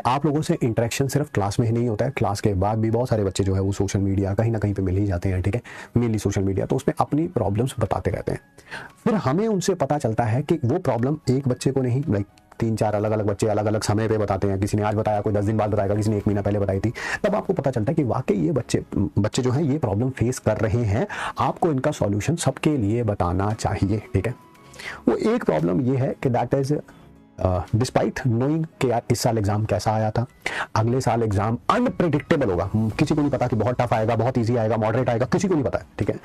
आप लोगों से इंटरेक्शन सिर्फ क्लास में ही नहीं होता है, क्लास के बाद भी बहुत सारे बच्चे जो है वो सोशल मीडिया कहीं ना कहीं पे मिल ही जाते हैं, ठीक है, मेनली सोशल मीडिया, तो उसमें अपनी प्रॉब्लम्स बताते रहते हैं। फिर हमें उनसे पता चलता है कि वो प्रॉब्लम एक बच्चे को नहीं, लाइक 3-4 अलग अलग बच्चे अलग अलग समय पे बताते हैं। किसी ने आज बताया, कोई 10 दिन बाद बताएगा, किसी ने 1 महीना पहले बताई थी। तब आपको पता चलता है कि वाकई ये बच्चे जो हैं ये प्रॉब्लम फेस कर रहे हैं, आपको इनका सॉल्यूशन सबके लिए बताना चाहिए, ठीक है। वो एक प्रॉब्लम ये है कि दैट इज डिस्पाइट नोइंग कि यार इस साल एग्जाम कैसा आया था, अगले साल एग्जाम अनप्रेडिक्टेबल होगा, किसी को नहीं पता कि बहुत टफ आएगा, बहुत इजी आएगा, मॉडरेट आएगा, किसी को नहीं पता है, ठीक है।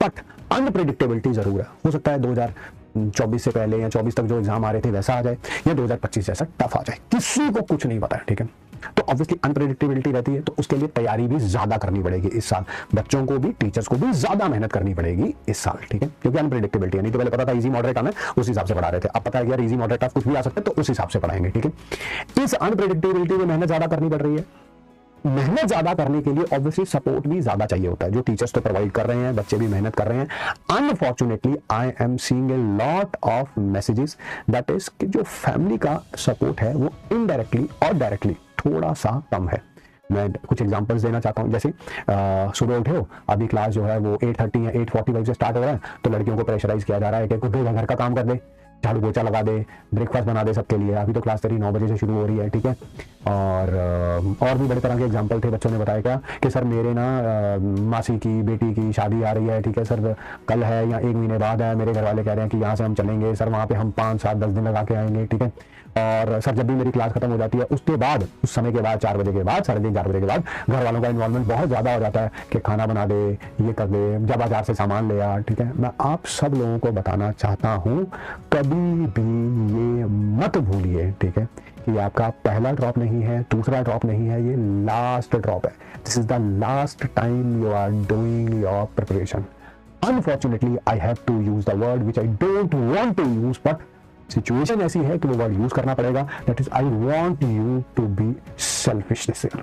बट अनप्रेडिक्टेबिलिटी जरूर है। हो सकता है 2024 से पहले या 24 तक जो एग्जाम आ रहे थे वैसा आ जाए, या 2025 जैसा टफ आ जाए, किसी को कुछ नहीं पता है, ठीक है। तो ऑब्वियसली अनप्रेडिक्टेबिलिटी रहती है, तो उसके लिए तैयारी भी ज्यादा करनी पड़ेगी इस साल। बच्चों को भी, टीचर्स को भी ज्यादा मेहनत करनी पड़ेगी इस साल, ठीक है, क्योंकि अनप्रेडिक्टेबिलिटी है। नहीं तो पहले पता था इजी मॉडरेट आना है, उस हिसाब से पढ़ा रहे थे। अब पता है कि यार इजी मॉडरेट टफ कुछ भी आ सकता है, तो उस हिसाब से पढ़ाएंगे, ठीक है। इस अनप्रेडिक्टेबिलिटी में मेहनत ज्यादा करनी पड़ रही है। मेहनत ज्यादा करने के लिए ऑब्वियसली सपोर्ट भी ज्यादा चाहिए होता है, जो टीचर्स तो प्रोवाइड कर रहे हैं, बच्चे भी मेहनत कर रहे हैं। Unfortunately I am seeing a lot of messages that is कि जो फैमिली का सपोर्ट है वो इनडायरेक्टली और डायरेक्टली थोड़ा सा कम है। मैं कुछ एग्जांपल्स देना चाहता हूं। जैसे सुबह उठे हो, अभी क्लास जो है वो 8:30 या 8:45 से स्टार्ट हो रहा है, तो लड़कियों को प्रेशराइज किया जा रहा है कि कुछ घर का काम कर दे, झाड़ू पोछा लगा दे, ब्रेकफास्ट बना दे सबके लिए। अभी तो क्लास तेरी 9 बजे से शुरू हो रही है, ठीक है। और भी बड़े तरह के एग्जांपल थे। बच्चों ने बताया क्या कि सर मेरे ना मासी की बेटी की शादी आ रही है, ठीक है सर, कल है या 1 महीने बाद है। मेरे घर वाले कह रहे हैं कि यहाँ से हम चलेंगे सर, वहाँ पे हम 5, 7, 10 दिन लगा के आएंगे, ठीक है। और सर जब भी मेरी क्लास खत्म हो जाती है उसके बाद, उस समय के बाद 4 बजे के बाद, 3:30 4 बजे के बाद घर वालों का इन्वॉल्वमेंट बहुत ज्यादा हो जाता है कि खाना बना दे, ये कर दे, जब बाजार से सामान ले आ, ठीक है। मैं आप सब लोगों को बताना चाहता हूँ, कभी भी ये मत भूलिए, ठीक है, कि आपका पहला ड्रॉप नहीं है, दूसरा ड्रॉप नहीं है, ये लास्ट ड्रॉप है। This is the last time you are doing your preparation. Unfortunately I have to use the word which I don't want to use, but situation ऐसी है कि वो वर्ड यूज करना पड़ेगा। That is I want you to be selfish this year.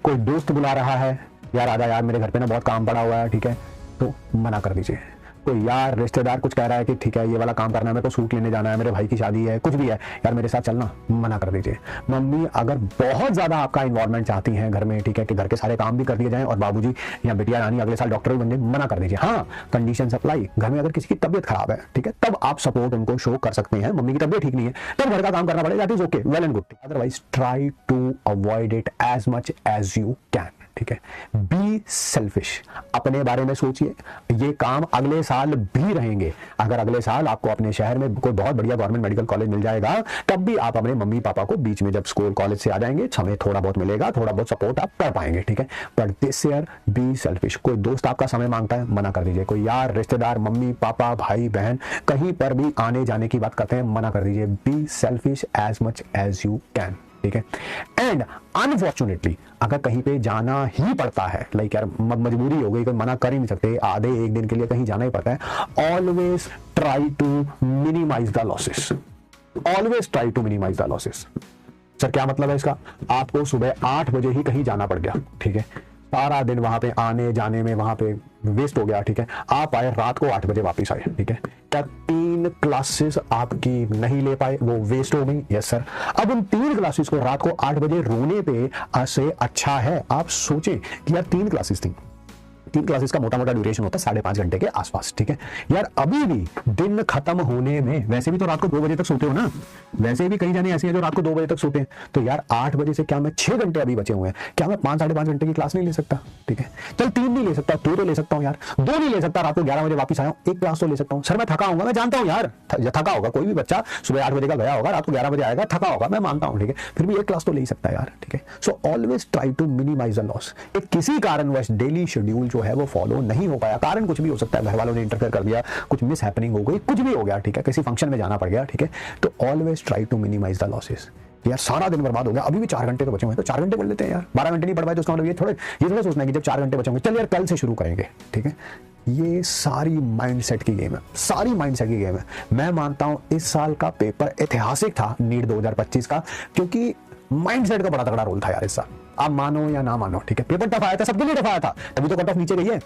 कोई दोस्त बुला रहा है, यार आजा यार मेरे घर पे ना बहुत काम पड़ा हुआ है, ठीक है, तो मना कर दीजिए। कोई यार रिश्तेदार कुछ कह रहा है कि ठीक है ये वाला काम करना है, मेरे को सूट लेने जाना है, मेरे भाई की शादी है, कुछ भी है, यार मेरे साथ चलना, मना कर दीजिए। मम्मी अगर बहुत ज्यादा आपका इन्वॉल्वमेंट चाहती हैं घर में, ठीक है, कि घर के सारे काम भी कर दिए जाएं और बाबूजी या बिटिया रानी अगले साल डॉक्टर भी बन जाए, मना कर दीजिए। हाँ, कंडीशन अप्लाई। घर में अगर किसी की तबियत खराब है, ठीक है, तब आप सपोर्ट उनको शो कर सकते हैं। मम्मी की तबियत ठीक नहीं है, तब घर का काम करना पड़ेगा, that is okay, well and good. Otherwise try to avoid it as much as you can, ठीक है। बी सेल्फिश, अपने बारे में सोचिए। ये काम अगले साल भी रहेंगे। अगर अगले साल आपको अपने शहर में कोई बहुत बढ़िया गवर्नमेंट मेडिकल कॉलेज मिल जाएगा, तब भी आप अपने मम्मी पापा को बीच में जब स्कूल कॉलेज से आ जाएंगे, समय थोड़ा बहुत मिलेगा, थोड़ा बहुत सपोर्ट आप कर पाएंगे, ठीक है। But this year be selfish. कोई दोस्त आपका समय मांगता है, मना कर दीजिए। कोई यार रिश्तेदार, मम्मी पापा भाई बहन कहीं पर भी आने जाने की बात करते हैं, मना कर दीजिए। Be selfish as much as you can, ठीक है। एंड अनफॉर्चुनेटली अगर कहीं पे जाना ही पड़ता है, लाइक यार मजबूरी हो गई, कोई मना कर ही नहीं सकते, आधे एक दिन के लिए कहीं जाना ही पड़ता है, always try to minimise the losses. Always try to minimise the losses. Sir क्या मतलब है इसका? आपको सुबह 8 बजे ही कहीं जाना पड़ गया, ठीक है, सारा दिन वहां पे आने जाने में वहां पे वेस्ट हो गया, ठीक है। आप आए रात को 8 बजे वापस आए, ठीक है। क्या 3 क्लासेस आपकी नहीं ले पाए, वो वेस्ट हो गई? Yes sir. अब उन 3 क्लासेस को रात को 8 बजे रोने पे से अच्छा है आप सोचें कि यार 3 क्लासेस थी, 3 क्लासेस का मोटा मोटा ड्यूरेशन होता है 5.5 घंटे के आसपास, ठीक है। यार अभी भी दिन खत्म होने में, वैसे भी तो रात को 2 बजे तक सोते हो ना, वैसे भी कई जाने ऐसे हैं जो रात को 2 बजे तक सोते हैं, तो यार 8 बजे से क्या मैं 6 घंटे अभी बचे हुए हैं, क्या मैं 5 साढ़े 5 घंटे की क्लास नहीं ले सकता? ठीक है, चल 3 नहीं ले सकता, 2 तो ले सकता हूँ यार, 2 नहीं ले सकता, रात को 11 बजे वापस आया हूँ, 1 क्लास तो ले सकता हूँ। सर मैं थका होगा, मैं जानता हूँ यार, थका होगा, कोई भी बच्चा सुबह 8 बजे का गया होगा, रात को 11 बजे आएगा, थका होगा, मैं मानता हूँ, ठीक है, फिर भी 1 क्लास तो ले ही सकता है यार, ठीक है। So always try to minimise the loss. किसी कारणवश डेली शेड्यूल जो है वो फॉलो नहीं हो पाया, कारण कुछ भी हो सकता है, घर वालों ने इंटरफेयर कर दिया, कुछ मिस हैपनिंग हो गई, कुछ भी हो गया, ठीक है, किसी फंक्शन में जाना पड़ गया, ठीक है, तो always try to minimise the losses. यार सारा दिन बर्बाद हो गया, अभी भी 4 घंटे तो बचे हुए हैं, तो 4 घंटे पढ़ लेते हैं यार, 12 घंटे नहीं पढ़ पाए तो उसका मतलब ये थोड़ा सोचना है कि जब 4 घंटे बचे होंगे, चल यार कल से शुरू करेंगे, ठीक है। ये सारी माइंडसेट की गेम है, सारी माइंडसेट की गेम है। मैं मानता हूं इस साल का पेपर ऐतिहासिक था, नीट 2025 का, क्योंकि माइंडसेट का बड़ा तगड़ा रोल था यार इस साल, आप मानो या ना मानो, ठीक है। पेपर टफ आया था, सबके लिए टफ आया था, तभी तो कट ऑफ नीचे गई है।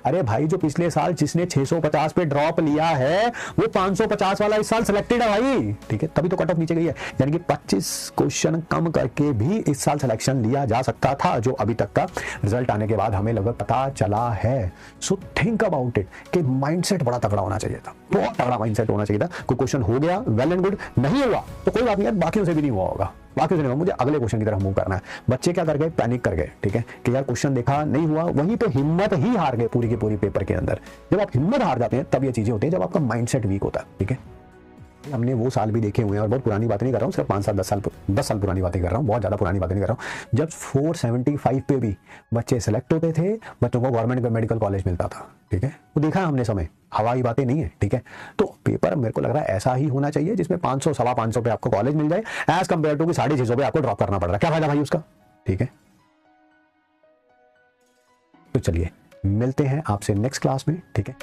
अरे भाई जो पिछले साल जिसने 650 पे ड्रॉप लिया है वो 550 वाला इस साल सिलेक्टेड है भाई, ठीक है, तभी तो कट ऑफ नीचे गई है। यानी कि 25 क्वेश्चन कम करके भी इस साल सिलेक्शन लिया जा सकता था, जो अभी तक का रिजल्ट आने के बाद हमें लगभग पता चला है। सो थिंक अबाउट इट कि माइंडसेट बड़ा तगड़ा होना चाहिए था, बहुत तगड़ा माइंडसेट होना चाहिए था। कोई क्वेश्चन हो गया वेल एंड गुड, नहीं हुआ तो कोई बात नहीं यार, बाकियों से भी नहीं हुआ होगा, बाकी से नहीं, मुझे अगले क्वेश्चन की तरफ मूव करना है। बच्चे क्या कर गए, पैनिक कर गए, ठीक है, कि यार क्वेश्चन देखा नहीं हुआ, वहीं पे हिम्मत ही हार गए पूरी की पूरी पेपर के अंदर। जब आप हिम्मत हार जाते हैं तब ये चीजें होती है, जब आपका माइंडसेट वीक होता है, ठीक है। हमने वो साल भी देखे हुए हैं, और बहुत पुरानी बात नहीं कर रहा हूँ, सिर्फ 5 साल 10 साल पुरानी बातें कर रहा हूँ, बहुत ज्यादा पुरानी बातें नहीं कर रहा हूँ। जब 475 पे भी बच्चे सेलेक्ट होते थे, बच्चों को गवर्नमेंट मेडिकल कॉलेज मिलता था, ठीक है, वो देखा है हमने समय, हवाई बातें नहीं है, ठीक है। तो पेपर मेरे को लग रहा है ऐसा ही होना चाहिए जिसमें 500 सवा 500 पे आपको कॉलेज मिल जाए, एज कम्पेयर टू 650 पे आपको ड्रॉप करना पड़ रहा है। क्या फायदा भाई उसका, ठीक है। तो चलिए मिलते हैं आपसे नेक्स्ट क्लास में, ठीक है।